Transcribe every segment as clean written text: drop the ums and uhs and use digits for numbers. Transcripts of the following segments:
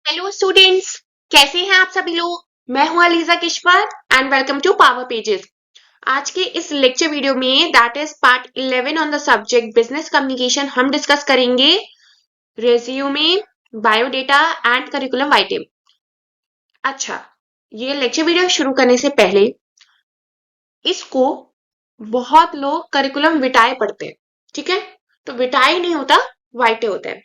Hello students, कैसे हैं आप सभी लोग। मैं हूं Aliza Kishwar and welcome to Power Pages. आज के इस लेक्चर वीडियो में that is part 11 on the subject business communication हम डिस्कस करेंगे resume, biodata and curriculum vitae. अच्छा, ये लेक्चर वीडियो शुरू करने से पहले इसको बहुत लोग करिकुलम विटाए पढ़ते हैं, ठीक है। तो विटाए नहीं होता, वाइटे होता है।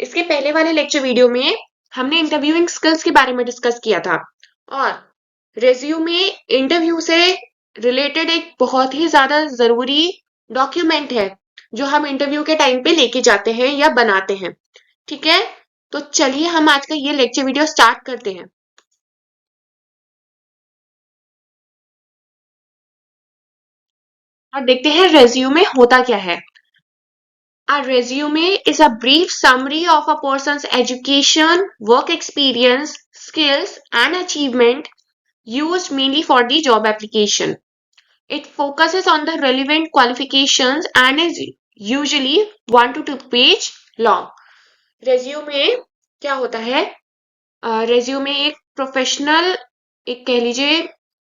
इसके पहले वाले लेक्चर वीडियो में हमने इंटरव्यूइंग स्किल्स के बारे में डिस्कस किया था और रेज्यूमे इंटरव्यू से रिलेटेड एक बहुत ही ज्यादा जरूरी डॉक्यूमेंट है जो हम इंटरव्यू के टाइम पे लेके जाते हैं या बनाते हैं, ठीक है। तो चलिए हम आज का ये लेक्चर वीडियो स्टार्ट करते हैं। और देखते हैं रेज्यूमे होता क्या है। A resume is a brief summary of a person's education, work experience, skills, and achievement used mainly for the job application. It focuses on the relevant qualifications and is usually 1 to 2 page long. Resume क्या होता है? Resume एक professional, एक कह लीजिए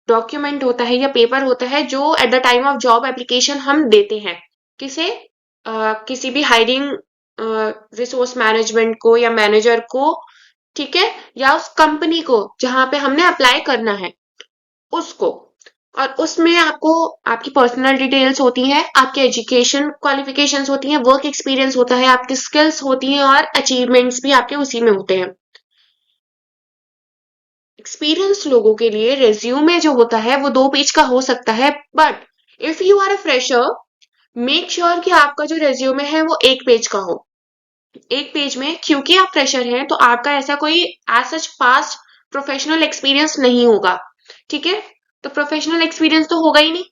document होता है या पेपर होता है जो at the time of job application हम देते हैं किसे, किसी भी हायरिंग रिसोर्स मैनेजमेंट को या मैनेजर को, ठीक है, या उस कंपनी को जहां पे हमने अप्लाई करना है उसको। और उसमें आपको आपकी पर्सनल डिटेल्स होती हैं, आपके एजुकेशन क्वालिफिकेशंस होती हैं, वर्क एक्सपीरियंस होता है, आपकी स्किल्स होती हैं और अचीवमेंट्स भी आपके उसी में होते हैं। एक्सपीरियंस लोगों के लिए रेज्यूमे जो होता है वो 2 पेज का हो सकता है, but if you are a fresher make sure कि आपका जो रेज्यूमे है वो 1 पेज का हो। 1 पेज में, क्योंकि आप फ्रेशर हैं तो आपका ऐसा कोई as such past professional experience नहीं होगा, ठीक है। तो प्रोफेशनल एक्सपीरियंस तो होगा ही नहीं,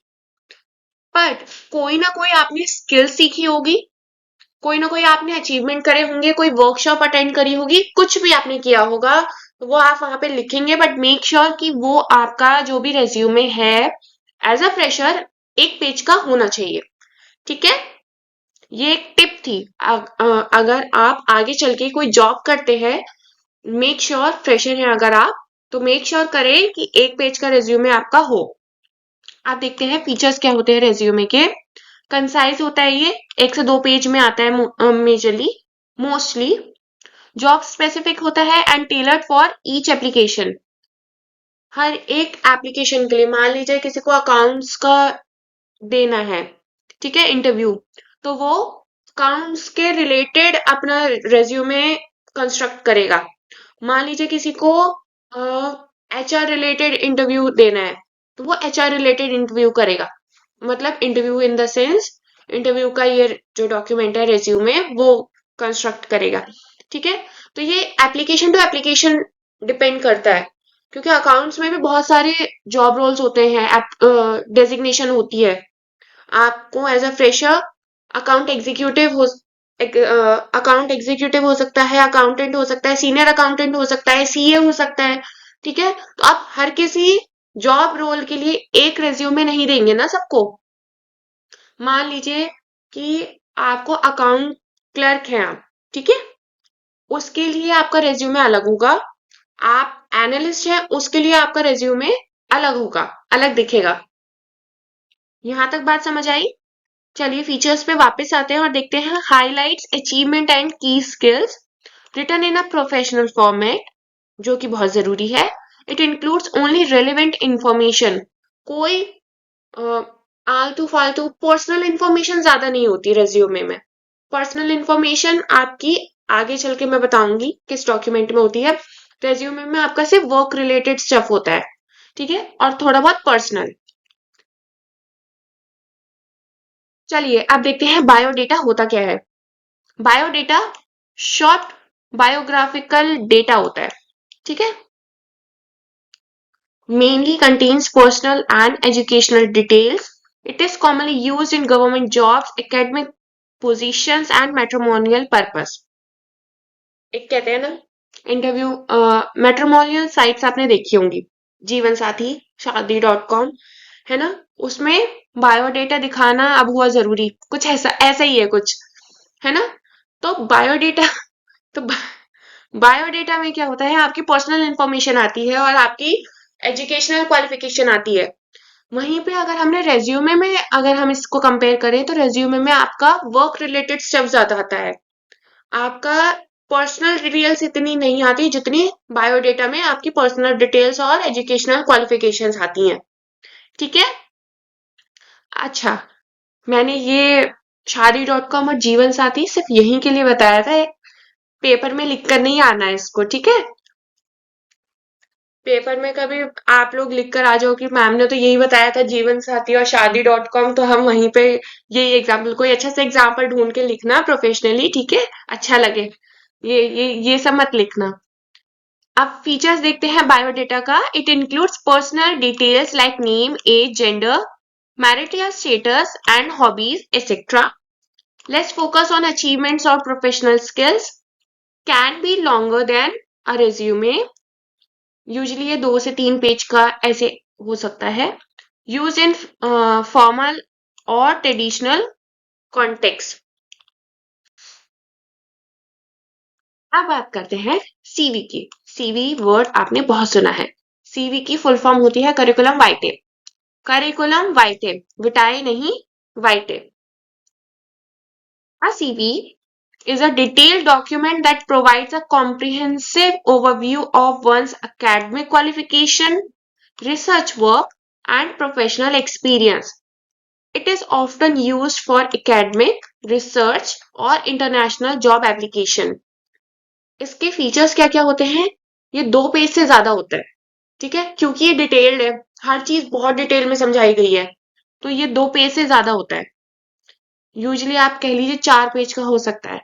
बट कोई ना कोई आपने स्किल सीखी होगी, कोई ना कोई आपने अचीवमेंट करे होंगे, कोई वर्कशॉप अटेंड करी होगी, कुछ भी आपने किया होगा, वो आप वहां पे लिखेंगे। बट मेक श्योर कि वो आपका जो भी रेज्यूमे है एज अ फ्रेशर 1 पेज का होना चाहिए, ठीक है। ये एक टिप थी। अगर आप आगे चल के कोई जॉब करते हैं, मेक श्योर फ्रेशर हैं अगर आप, तो मेक श्योर करें कि 1 पेज का रेज्यूमे आपका हो। आप देखते हैं फीचर्स क्या होते हैं रेज्यूमे के। कंसाइज होता है, ये 1 से 2 पेज में आता है मेजरली, मोस्टली। जॉब स्पेसिफिक होता है and tailored for each application. हर एक एप्लीकेशन के लिए, मान लीजिए किसी को अकाउंट्स का देना है, ठीक है, इंटरव्यू, तो वो अकाउंट्स के रिलेटेड अपना रेज्यूमे कंस्ट्रक्ट करेगा। मान लीजिए किसी को एचआर रिलेटेड इंटरव्यू देना है तो वो एचआर रिलेटेड इंटरव्यू करेगा, मतलब interview in the sense interview का ये जो डॉक्यूमेंट है रेज्यूमे वो कंस्ट्रक्ट करेगा, ठीक है। तो ये एप्लीकेशन टू एप्लीकेशन डिपेंड करता है, क्योंकि अकाउंट्स में भी बहुत सारे जॉब रोल्स होते हैं, डेजिग्नेशन होती है। आपको as a fresher account executive हो, अकाउंट एग्जीक्यूटिव हो सकता है, अकाउंटेंट हो सकता है, सीनियर अकाउंटेंट हो सकता है, सीए हो सकता है, ठीक है। तो आप हर किसी जॉब रोल के लिए एक रेज्यूमे नहीं देंगे ना सबको। मान लीजिए कि आपको अकाउंट क्लर्क हैं आप, ठीक है, उसके लिए आपका रेज्यूमे अलग होगा। आप एनालिस्ट हैं उसके लिए आपका रेज्यूमे अलग होगा, अलग दिखेगा। यहां तक बात समझ आई। चलिए फीचर्स पे वापस आते हैं और देखते हैं highlights achievement and key skills written in a professional format, जो कि बहुत जरूरी है। It includes only relevant information. कोई आलतू फालतू पर्सनल इंफॉर्मेशन ज्यादा नहीं होती रेज्यूमे में। पर्सनल इंफॉर्मेशन आपकी आगे चल के मैं बताऊंगी किस डॉक्यूमेंट में होती है। रेज्यूमे में आपका सिर्फ वर्क रिलेटेड स्टफ होता है, ठीक है, और थोड़ा बहुत पर्सनल। चलिए अब देखते हैं बायोडेटा होता क्या है। बायोडेटा शॉर्ट बायोग्राफिकल डेटा होता है, ठीक है। Mainly contains personal and educational details. It is commonly used in government jobs, academic positions and matrimonial purpose. एक कहते हैं ना इंटरव्यू, मैट्रिमोनियल साइट्स आपने देखी होंगी, जीवन साथी, शादी.com, है ना, उसमें बायोडेटा दिखाना अब हुआ जरूरी, कुछ ऐसा ऐसा ही है कुछ, है ना। तो बायोडेटा तो बायोडेटा में क्या होता है, आपकी पर्सनल इंफॉर्मेशन आती है और आपकी एजुकेशनल क्वालिफिकेशन आती है। वहीं पे अगर हमने रेज्यूमे में अगर हम इसको कंपेयर करें तो रेज्यूमे में आपका वर्क रिलेटेड स्टफ ज्यादा आता है, आपका पर्सनल डिटेल्स इतनी नहीं आती जितनी बायोडेटा में आपकी पर्सनल डिटेल्स और एजुकेशनल क्वालिफिकेशंस आती हैं। ठीक है। अच्छा, मैंने ये शादी.com और जीवन साथी सिर्फ यहीं के लिए बताया था, पेपर में लिख कर नहीं आना है इसको, ठीक है। पेपर में कभी आप लोग लिख कर आ जाओ कि मैम ने तो यही बताया था जीवन साथी और शादी.com, तो हम वहीं पे यही एग्जाम्पल, कोई अच्छा सा एग्जाम्पल ढूंढ के लिखना प्रोफेशनली, ठीक है, अच्छा लगे। ये सब मत लिखना। अब फीचर्स देखते हैं बायोडेटा का। It includes personal details like name, age, gender, marital status and hobbies etcetera. Let's focus on achievements और professional skills. Can be longer than a resume. Usually ये 2 से 3 पेज का ऐसे हो सकता है। यूज इन फॉर्मल और ट्रेडिशनल कॉन्टेक्स्ट। अब बात करते हैं सीवी की। सीवी वर्ड आपने बहुत सुना है। सीवी की फुल फॉर्म होती है करिकुलम वाइटे। करिकुलम वाइटे, विटाए नहीं, वाइटे। A CV is a detailed document that provides a comprehensive overview of one's academic qualification, research work, and professional experience. It is often used for academic, research और international job application. इसके features क्या क्या होते हैं? ये 2 page से ज्यादा होता है, ठीक है, क्योंकि ये डिटेल्ड है, हर चीज बहुत डिटेल में समझाई गई है, तो ये 2 पेज से ज्यादा होता है। यूजुअली आप कह लीजिए 4 पेज का हो सकता है।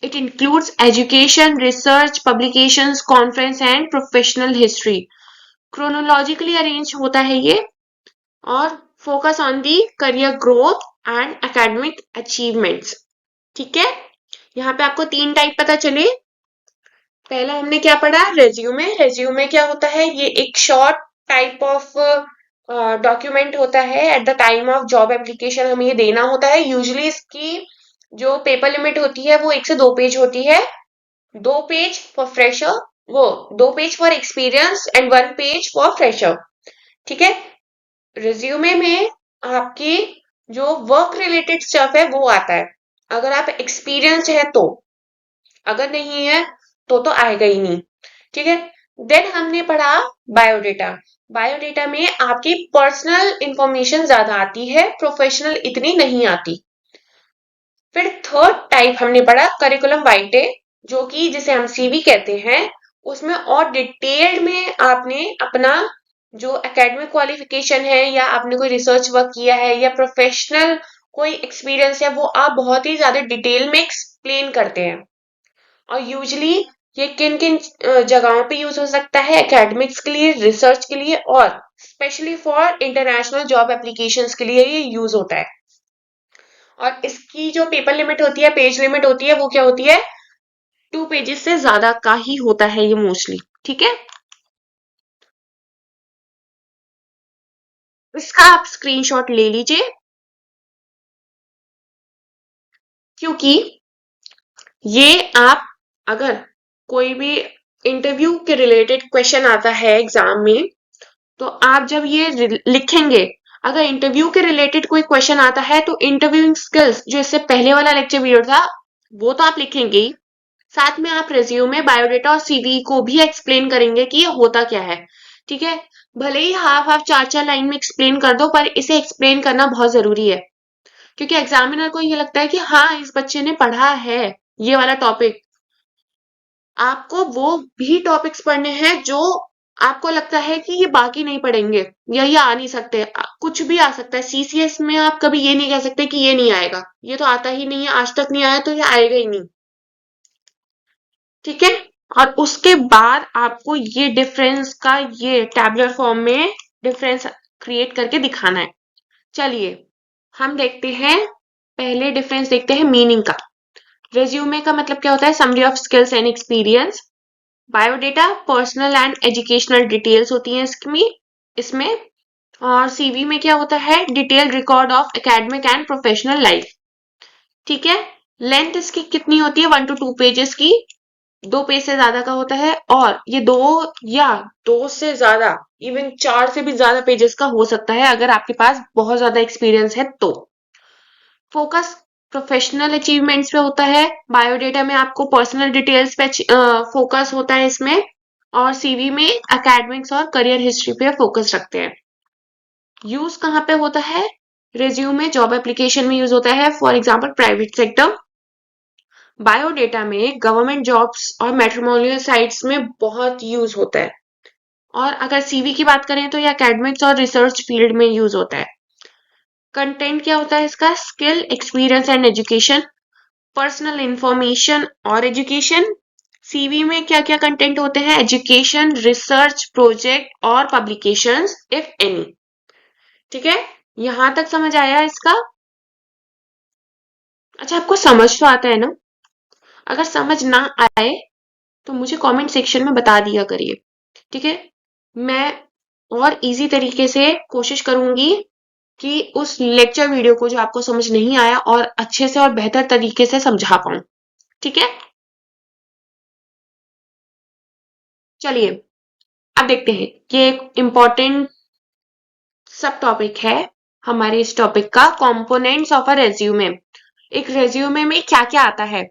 It includes education, research, publications, conference and professional history. Chronologically arranged होता है ये और focus on the career growth and academic achievements. ठीक है। यहाँ पे आपको 3 टाइप पता चले। पहला हमने क्या पढ़ा, रेज्यूमे। रेज्यूमे क्या होता है, ये एक शॉर्ट टाइप ऑफ डॉक्यूमेंट होता है। At the time of job application हमें ये देना होता है। यूजुअली इसकी जो पेपर लिमिट होती है वो 1 से 2 पेज होती है। 2 पेज फॉर फ्रेशर, वो 2 page for experience and 1 page for fresher. ठीक है। रिज्यूमे में आपकी जो वर्क रिलेटेड स्टफ है वो आता है, अगर आप एक्सपीरियंस है तो, अगर नहीं है तो आएगा ही नहीं। ठीक है। देन हमने पढ़ा बायोडेटा। बायोडेटा में आपकी पर्सनल इंफॉर्मेशन ज्यादा आती है, प्रोफेशनल इतनी नहीं आती। फिर थर्ड टाइप हमने पढ़ा करिकुलम वाइटे, जो कि जिसे हम सीवी कहते हैं। उसमें और डिटेल्ड में आपने अपना जो एकेडमिक क्वालिफिकेशन है या आपने कोई रिसर्च वर्क किया है या प्रोफेशनल कोई एक्सपीरियंस है, वो आप बहुत ही ज्यादा डिटेल में एक्सप्लेन करते हैं। और यूजली ये किन किन जगहों पे यूज हो सकता है, एकेडमिक्स के लिए, रिसर्च के लिए और specially for international job applications के लिए ये यूज होता है। और इसकी जो पेपर लिमिट होती है, पेज लिमिट होती है, वो क्या होती है, 2 पेजेस से ज्यादा का ही होता है ये मोस्टली। ठीक है। इसका आप स्क्रीनशॉट ले लीजिए, क्योंकि ये आप अगर कोई भी इंटरव्यू के रिलेटेड क्वेश्चन आता है एग्जाम में, तो आप जब ये लिखेंगे, अगर इंटरव्यू के रिलेटेड कोई क्वेश्चन आता है तो इंटरव्यूइंग स्किल्स जो इससे पहले वाला लेक्चर वीडियो था वो तो आप लिखेंगे ही, साथ में आप रिज्यूमे, बायोडेटा और सीवी को भी एक्सप्लेन करेंगे कि ये होता क्या है। ठीक है। भले ही हाफ हाफ 4 4 लाइन में एक्सप्लेन कर दो, पर इसे एक्सप्लेन करना बहुत जरूरी है, क्योंकि एग्जामिनर को ये लगता है कि हाँ इस बच्चे ने पढ़ा है ये वाला टॉपिक। आपको वो भी टॉपिक्स पढ़ने हैं जो आपको लगता है कि ये बाकी नहीं पढ़ेंगे या ये आ नहीं सकते। कुछ भी आ सकता है, सीसीएस में आप कभी ये नहीं कह सकते कि ये नहीं आएगा, ये तो आता ही नहीं है, आज तक नहीं आया तो ये आएगा ही नहीं। ठीक है। और उसके बाद आपको ये डिफरेंस का ये टैबुलर फॉर्म में डिफरेंस क्रिएट करके दिखाना है। चलिए हम देखते हैं, पहले डिफरेंस देखते हैं मीनिंग का। रेज्यूमे का मतलब क्या होता है, summary of skills and experience. Biodata personal and educational details होती हैं इसमें। और सीवी में क्या होता है, detailed record of academic and professional life. ठीक है। लेंथ इसकी कितनी होती है, 1 to 2 पेजेस की। 2 पेज से ज्यादा का होता है, और ये 2 या 2 से ज्यादा, इवन 4 से भी ज्यादा पेजेस का हो सकता है अगर आपके पास बहुत ज्यादा एक्सपीरियंस है तो। फोकस प्रोफेशनल अचीवमेंट्स पे होता है। बायोडेटा में आपको पर्सनल डिटेल्स पे फोकस होता है इसमें, और सीवी में एकेडमिक्स और करियर हिस्ट्री पे फोकस रखते हैं। यूज कहाँ पे होता है? रिज्यूमे जॉब एप्लीकेशन में यूज होता है, for example private sector. Biodata में गवर्नमेंट जॉब्स और मैट्रिमोनियल साइट्स में बहुत यूज होता है। और अगर सीवी की बात करें तो ये एकेडमिक्स और रिसर्च फील्ड में यूज होता है। कंटेंट क्या होता है इसका? Skill, experience and education, personal information और एजुकेशन। सीवी में क्या क्या कंटेंट होते हैं? एजुकेशन, रिसर्च, प्रोजेक्ट और पब्लिकेशंस इफ एनी। ठीक है, यहां तक समझ आया इसका? अच्छा, आपको समझ तो आता है ना? अगर समझ ना आए तो मुझे कमेंट सेक्शन में बता दिया करिए। ठीक है, मैं और इजी तरीके से कोशिश करूंगी कि उस लेक्चर वीडियो को जो आपको समझ नहीं आया और अच्छे से और बेहतर तरीके से समझा पाऊं। ठीक है, चलिए अब देखते हैं। ये एक इम्पॉर्टेंट सब टॉपिक है हमारे इस टॉपिक का, कंपोनेंट्स ऑफ अ रेज्यूमे। एक रेज्यूमे में क्या क्या आता है?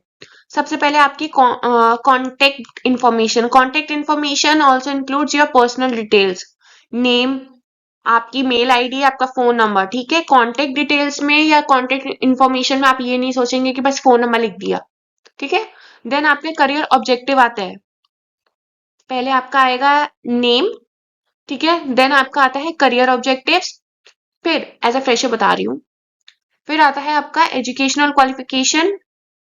सबसे पहले आपकी contact information. Contact information also includes your personal details, name, आपकी मेल आईडी, आपका फोन नंबर। ठीक है, कॉन्टेक्ट डिटेल्स में या कॉन्टेक्ट इंफॉर्मेशन में आप ये नहीं सोचेंगे कि बस फोन नंबर लिख दिया। ठीक है, देन आपके करियर ऑब्जेक्टिव आता है। पहले आपका आएगा नेम, ठीक है, देन आपका आता है करियर ऑब्जेक्टिव्स, फिर एज अ फ्रेशर बता रही हूँ, फिर आता है आपका एजुकेशनल क्वालिफिकेशन,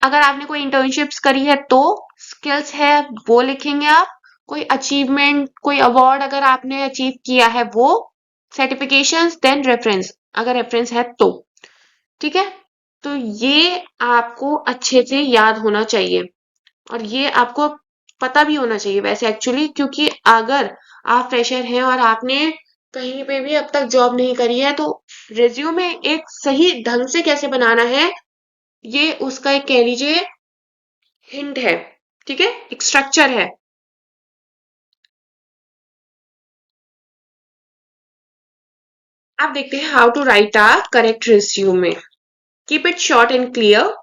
अगर आपने कोई इंटर्नशिप्स करी है तो, स्किल्स है वो लिखेंगे आप, कोई अचीवमेंट, कोई अवार्ड अगर आपने अचीव किया है वो, सर्टिफिकेशंस, देन रेफरेंस अगर रेफरेंस है तो। ठीक है, तो ये आपको अच्छे से याद होना चाहिए, और ये आपको पता भी होना चाहिए वैसे एक्चुअली, क्योंकि अगर आप फ्रेशर हैं और आपने कहीं पे भी अब तक जॉब नहीं करी है तो रिज्यूमे एक सही ढंग से कैसे बनाना है, ये उसका एक कह लीजिए हिंट है। ठीक है, एक स्ट्रक्चर है। आप देखते हैं how to write a correct resume. Keep it short and clear,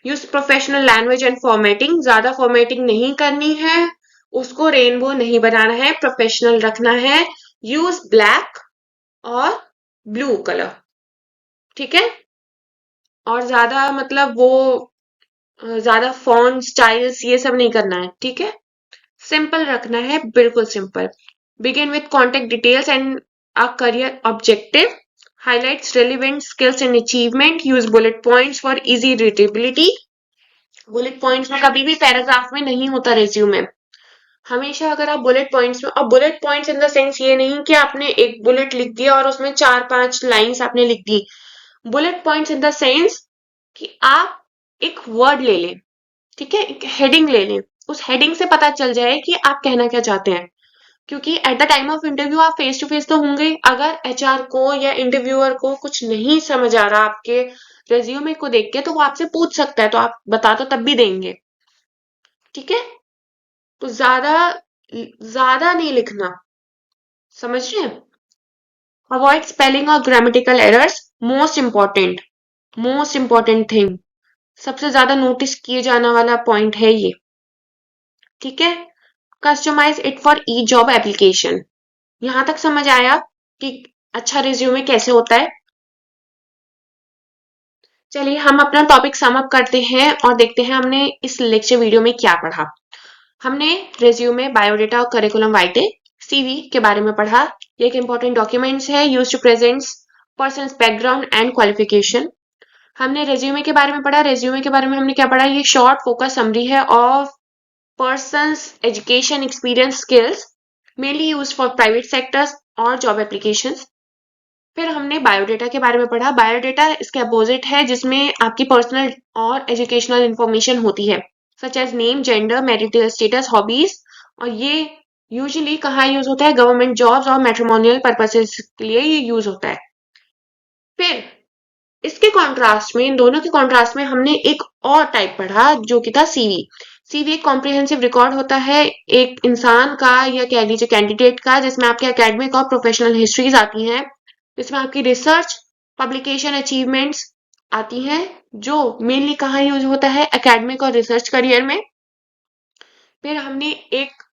use professional language and formatting, ज्यादा फॉर्मेटिंग नहीं करनी है, उसको रेनबो नहीं बनाना है, प्रोफेशनल रखना है, यूज ब्लैक और ब्लू कलर। ठीक है, और ज्यादा मतलब वो ज्यादा फॉन्ट स्टाइल्स ये सब नहीं करना है। ठीक है, सिंपल रखना है, बिल्कुल simple. Begin with contact details and a career objective, highlights relevant skills and achievement, use bullet points for easy readability। Bullet points में कभी भी पैराग्राफ में नहीं होता रेज्यूमे, हमेशा अगर आप बुलेट पॉइंट्स में, और bullet points in the sense ये नहीं कि आपने एक बुलेट लिख दिया और उसमें 4-5 लाइंस आपने लिख दी। Bullet points in the sense कि आप एक वर्ड ले लें, ठीक है, एक हेडिंग ले लें, उस हेडिंग से पता चल जाए कि आप कहना क्या चाहते हैं। क्योंकि at the time of interview आप फेस टू फेस तो होंगे, अगर एचआर को या इंटरव्यूअर को कुछ नहीं समझ आ रहा आपके रेज्यूमे को देख के तो वो आपसे पूछ सकता है, तो आप बता तो तब भी देंगे। ठीक है, तो ज्यादा ज्यादा नहीं लिखना, समझ रहे हैं? अवॉइड स्पेलिंग और grammatical errors, most important thing, सबसे ज्यादा नोटिस किए जाने वाला पॉइंट है ये। ठीक है, customise it for E job application. यहां तक समझ आया कि अच्छा रिज्यूमे कैसे होता है? चलिए हम अपना टॉपिक सम अप करते हैं और देखते हैं हमने इस लेक्चर वीडियो में क्या पढ़ा। हमने रिज्यूमे, बायोडेटा और करिकुलम वाइटे, सीवी के बारे में पढ़ा। ये एक इंपॉर्टेंट डॉक्यूमेंट्स है use to present person background and qualification. हमने रेज्यूमे के बारे में पढ़ा। रेज्यूमे के बारे में हमने क्या पढ़ा? ये शॉर्ट फोकस समरी है of persons education, experience, skills, mainly use for private sectors और जॉब एप्लीकेशंस। फिर हमने बायोडेटा के बारे में पढ़ा। बायोडेटा इसके अपोजिट है, जिसमें आपकी पर्सनल और एजुकेशनल इंफॉर्मेशन होती है, such as name, gender, marital status, hobbies. और ये यूजुअली कहाँ यूज होता है? गवर्नमेंट जॉब्स और मैट्रिमोनियल पर्पसेस के लिए ये यूज होता है। फिर इसके कॉन्ट्रास्ट में, इन दोनों के कॉन्ट्रास्ट में हमने एक और टाइप पढ़ा जो कि था सीवी। सीवी एक कॉम्प्रिहेंसिव रिकॉर्ड होता है एक इंसान का या कह लीजिए कैंडिडेट का, जिसमें आपके एकेडमिक और प्रोफेशनल हिस्ट्रीज आती हैं, जिसमें आपकी रिसर्च, पब्लिकेशन अचीवमेंट्स आती हैं, जो मेनली कहाँ यूज होता है, एकेडमिक और रिसर्च करियर में। फिर हमने एक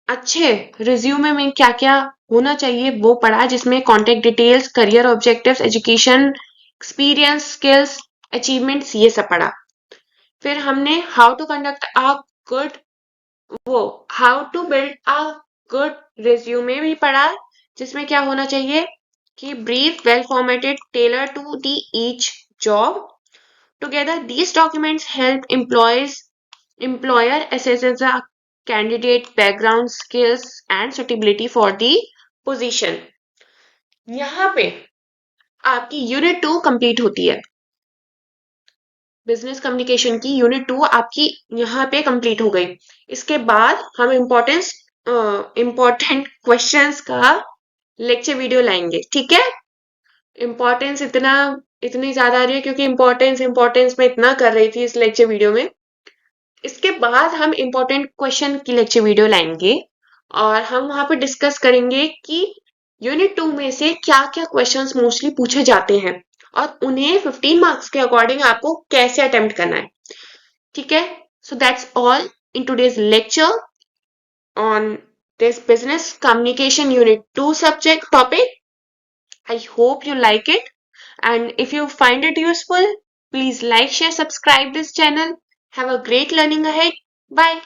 अच्छे रिज्यूमे में क्या क्या होना चाहिए वो पढ़ा, जिसमें contact details, career objectives, education, experience, skills, achievements, ये सब पढ़ा। फिर हमने how to conduct a good वो how to build a good resume भी पढ़ा, जिसमें क्या होना चाहिए कि brief, well formatted, tailor to the each job. Together these documents help employer assesses a candidate background, skills and suitability for the position। यहाँ पे आपकी यूनिट 2 कंप्लीट होती है। बिजनेस कम्युनिकेशन की यूनिट 2 आपकी यहाँ पे कंप्लीट हो गई। इसके बाद हम इम्पोर्टेंट क्वेश्चंस का लेक्चर वीडियो लाएंगे, ठीक है। इम्पोर्टेंस इतनी ज्यादा आ रही है क्योंकि इम्पोर्टेंस मैं इतना कर रही थी इस लेक्चर वीडियो में। इसके बाद हम इम्पोर्टेंट क्वेश्चन की लेक्चर वीडियो लाएंगे और हम वहां पे डिस्कस करेंगे कि यूनिट 2 में से क्या क्या क्वेश्चंस मोस्टली पूछे जाते हैं और उन्हें 15 मार्क्स के अकॉर्डिंग आपको कैसे अटेम्प्ट करना है, ठीक है। So that's all in today's lecture on this business communication unit 2 subject topic. I hope you like it, and if you find it useful, please like, share, subscribe this channel. Have a great learning ahead. Bye.